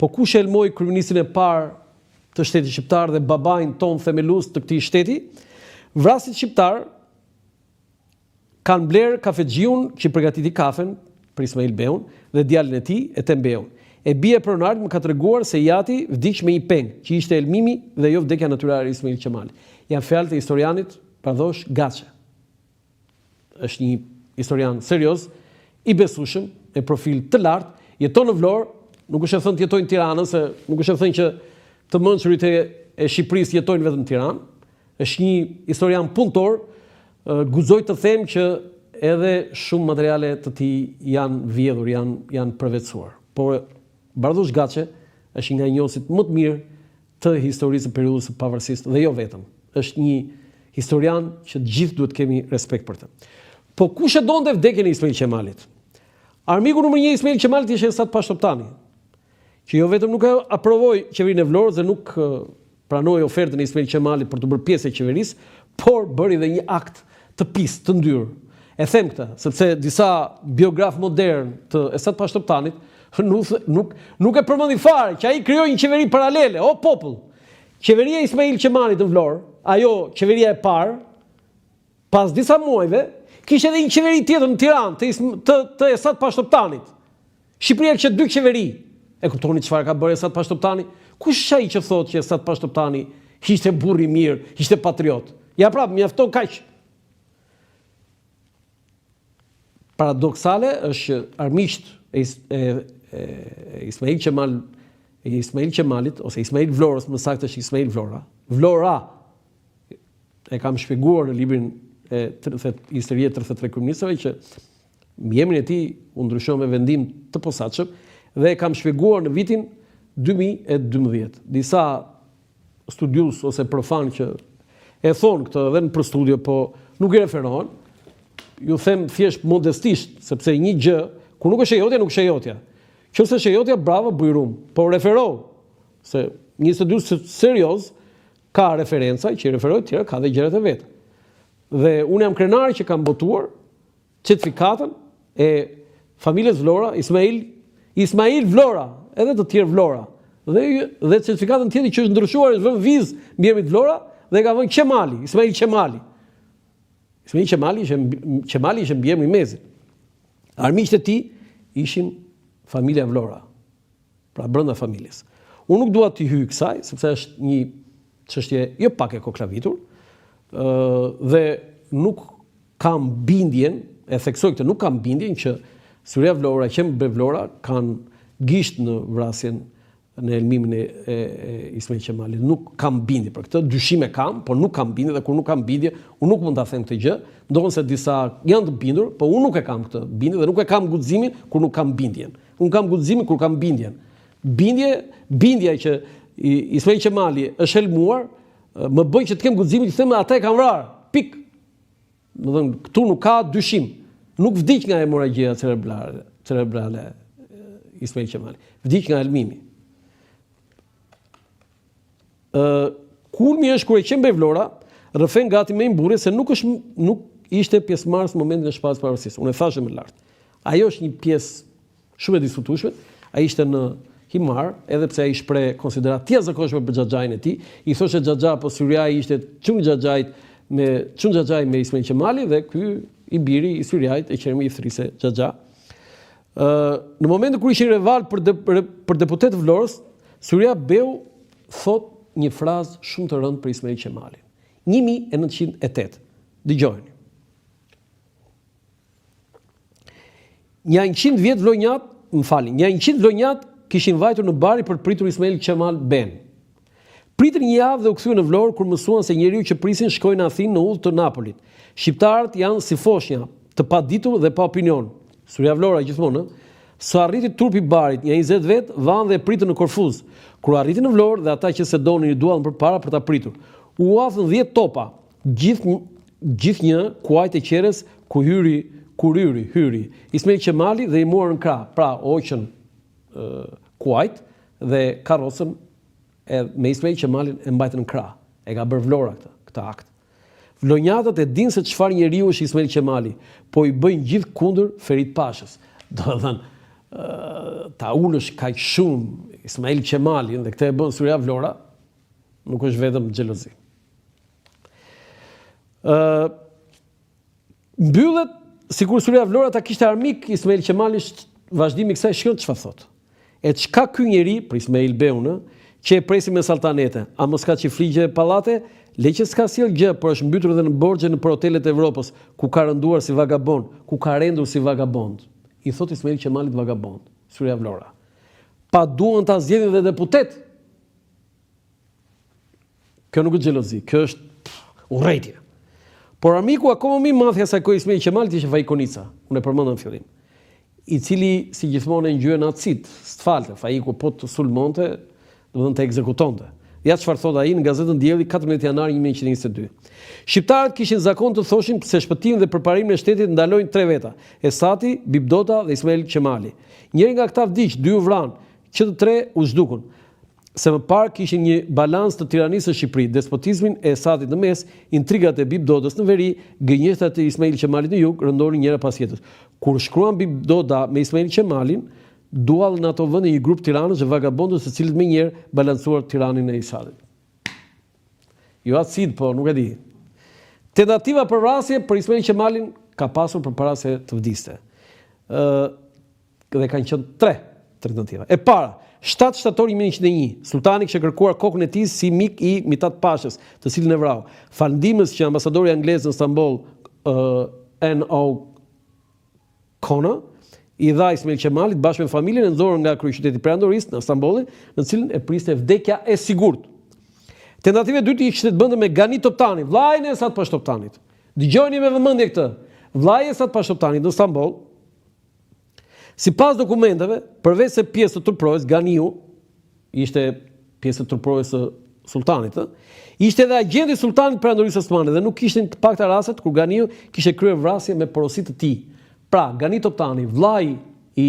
Po kush e elmoi kryeministin e parë të shtetit shqiptar dhe babain ton themelues të këtij shteti? Vrasit shqiptar kanë bler kafexhiun që përgatiti kafen për Ismail Beun dhe djalin e tij Ethem Beun. E bie pronar më ka treguar se Jati vdiq me një peng, që ishte elmimi dhe jo vdekja natyrale e Ismail Qemali. Janë fjalët e historianit Pardhosh Gaçe. Është një historian serioz, i besueshëm, e profil të lartë, jeton në Vlorë, nuk është e thënë të jetojnë në Tiranë, se nuk është e thënë që të mençurit e Shqipërisë jetojnë vetëm në Tiranë. Është një historian punëtor, guxoj të them që edhe shumë materiale të tij janë vjedhur, janë përvetësuar. Por Pardhosh Gaçe është nga njohësit më të mirë të historisë së periudhës së pavarësisë dhe jo vetëm. Është një historian që të gjithë duhet kemi respekt për të. Po kush e donte vdekjen e Ismail Qemalit? Armiku numër 1 i Ismail Qemalit ishte Esad Pashtoptani, që jo vetëm nuk e aprovoi qeverinë e Vlorës dhe nuk pranoi ofertën e Ismail Qemalit për të bërë pjesë e qeverisë, por bëri dhe një akt të pistë, të ndyrë. E them këtë, sepse disa biograf modern të Esad Pashtoptanit nuk e përmendin fare që ai krijoi një qeveri paralele, o popull. Qeveria e Ismail Qemalit në Vlorë, ajo qeveria e parë, pas disa muajve, kishte edhe një qeveri tjetër në Tiranë të Esad Pashtoptanit. Shqipëria kishte 2 qeveri. E kuptoni çfarë ka bërë Esad Pashtoptani? Kush është ai që thotë që Esad Pashtoptani ishte burr i mirë, ishte patriot? Ja prapë, mjafton kaq. Paradoksale është që armiqt e Ismail Qemalit, ose Ismail Vlorës, më saktë është Ismail Vlora, e kam shpjeguar në librin e Historia e 33 kryeministëve që mbiemrin e tij u ndryshoi me vendim të posaçëm dhe e kam shpjeguar në vitin 2012. Disa studius ose profan që e thonë këtë edhe në studio, po nuk i referohen, ju them thjesht modestisht, sepse një gjë, kur nuk është e jotja, nuk është e jotja. Qëse është e jotja, bravo, bujrum. Po refero, se një studius serioz ka referenca, që i referoj tjera, ka dhe gjërat e vetë. Dhe unë jam krenar që kam botuar certifikatën e familjes Vlora, Ismail Vlora, edhe të tjerë Vlora. Dhe certifikatën tjetër që është ndryshuar, është vënë vizë mbiemrit Vlora dhe ka vënë Qemali, Ismail Qemali. Ismail Qemali ishte mbiemri i mezit. Armiqtë e tij ishin familja Vlora, pra brenda familjes. Unë nuk dua të hyj kësaj, sepse është një çështje jo pak e koklavitur, dhe nuk kam bindjen, e theksoj këtë, nuk kam bindjen që Syria Vlora, Qembe Vlora kanë gisht në vrasjen në elmimin e Ismail Qemalit. Nuk kam bindje për këtë, dyshime kam, por nuk kam bindje, dhe kur nuk kam bindje, unë nuk mund ta them këtë gjë, ndonë se disa janë të bindur, por unë nuk e kam këtë bindje dhe nuk e kam guximin kur nuk kam bindjen. Unë kam guximin kur kam bindjen. Bindja që Ismail Qemali është helmuar, më bën që të kem guximin të them ata e kanë vrarë. Pik. Domethënë këtu nuk ka dyshim. Nuk vdiq nga hemorragjia cerebrale Ismail Qemali. Vdiq nga elmimi. Kulmi është kur e Qembe Vlora rrëfen gati me imburje se nuk ishte pjesëmarrës në momentin e shpalljes së pavarësisë. Unë e thashë më lart. Ajo është një pjesë shumë e diskutueshme. Ai ishte në Himar, edhe pse ai shpreh konsiderat të jashtëzakonshme për Xhaxhain e tij. I thoshte Xhaxha, po Syria ishte çun Xhaxhai me Ismail Qemali dhe ky i biri i Syriait e qermi i thrisë Xhaxha. Në momentin kur ishin rival për deputet të Vlorës, Syria Beu thot një frazë shumë të rëndë për Ismail Qemalin. 1908. Dëgjojeni. Nja 100 vjet vlonjat, nja 100 vlonjat kishin vajtur në bari për të pritur Ismail Qemal Ben. Pritën një javë dhe u kthyen në Vlorë kur mësuan se njeriu që prisin shkoi në Athinë në udhë të Napolit. Shqiptarët janë si foshnja, të paditur dhe pa opinion. Syria Vlora gjithmonë, sa arriti trupi barit, një 20 vet, vanë dhe pritën në Korfuz. Kur arriti në Vlorë dhe ata që se donin i duan përpara për ta pritur. U afën 10 topa, gjithnjë kuajt e qeres kur hyri Ismail Qemali dhe i morën në krah, pra hoqën kuajt dhe karrocën me Ismail Qemalin e mbajtën në krah. E ka bërë Vlora këtë akt. Vlonjatët e dinë se çfarë njeriu është Ismail Qemali, po i bëjnë gjithë kundër Ferit Pashës. Do të thënë ta ulësh kaq shumë Ismail Qemalin dhe këtë e bën Surja Vlora, nuk është vetëm xhelozi. Mbyllet sikur Surja Vlora ta kishte armik Ismail Qemali, vazhdimi i kësaj shkon çfarë thotë. E çka ky njeri, për Ismail Beun, që e presi me saltanete, a mos ka çifligje pallate, leqë s'ka sjell gjë, por është mbytur edhe në borxhe në hotelet e Evropës, ku ka rënduar si vagabond, ku ka rendur si vagabond. I thot Ismail Qemalit vagabond, Surja Vlora. Pa duan ta zgjedhin dhe deputet. Kjo nuk është xhelozi, kjo është urrëtie. Por armiku akoma më i madh i asaj kohë Ismail Qemalit ishte Vajkonica, unë e përmendëm në fillim, i cili si gjithmonë e ngjyen atësit, s'falte, Faiku po të sulmonte, domethënë të ekzekutonte. Ja çfarë thot ai në gazetën Dielli 14 janar 1922. Shqiptarët kishin zakon të thoshin se shpëtimin dhe përparimin e shtetit ndalojnë 3 veta: Esati, Bibdota dhe Ismail Qemali. Njëri nga këta vdiq, 2 u vranë, që të 3 u zhdukun. Se më parë kishin një balans të tiranisë së Shqipërisë, despotizmin e Esatit në mes, intrigat e Bibdotës në veri, gënjeshtat e Ismail Qemalit në jug rëndonin njëra pas tjetrës. Kur shkruan Bibdota me Ismail Qemalin, duall në ato vende një grup tiranësh dhe vagabondës, të cilët menjëherë balancuar tiranin e Esatit. Jo acid, po nuk e di. Tentativa për vrasje për Ismail Qemalin ka pasur përpara se të vdiste. Dhe kanë qenë 3 tentativa. E para, 7 shtator 1901, sultani kishte kërkuar kokën e tij si mik i Mithat Pashës, të cilin e vrau. Falëndimës që ambasadori anglez në Stamboll, N.O. Kona, i dha Ismail Qemalit bashkë me familjen e nxorën nga kryeqyteti perandorist në Stamboll, në cilën e priste vdekja e sigurt. Tentativa e dytë ishte të bënte me Gani Toptani, vllajën e Esat Pashtoptanit. Dëgjoni me vëmendje këtë. Vllai i Esat Pashtoptanit në Stamboll, sipas dokumenteve, përveç se pjesë të turprojës, Ganiu ishte pjesë të turprojës së sultanit, ishte edhe agenti i sultanit perandorisë osmane dhe nuk kishin të pakta rastet kur Ganiu kishte kryer vrasje me porosi të tij. Pra, Gani Toptani, vllai i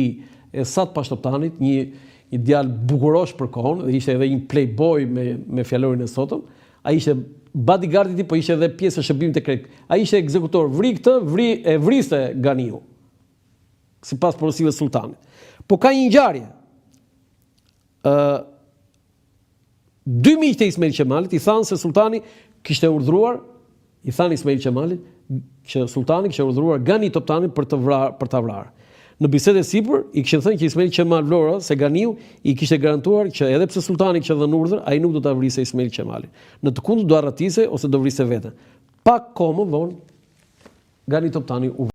Esat Pashtoptanit, një djalë bukurosh për kohën, dhe ishte edhe një playboy me fjalorin e sotëm. Ai ishte bodyguard i tij, po ishte edhe pjesë e shërbimit të krejt. Ai ishte ekzekutor, vri këtë, e vriste Ganiu, sipas porosive sultanit. Po ka një ngjarje. 2 miqtë e Ismail Qemalit i thanë se sultani kishte urdhëruar, i thanë Ismail Qemalit që sultani kishte urdhëruar Gani Toptanin për ta vrarë. Në bisedë sipër i kishin thënë që Ismail Qemal Vlora se Ganiu i kishte garantuar që edhe pse sultani kishte dhënë urdhër, ai nuk do ta vriste Ismail Qemalin. Në të kundërt do arratise ose do vriste veten. Pak kohë më vonë Gani Toptani u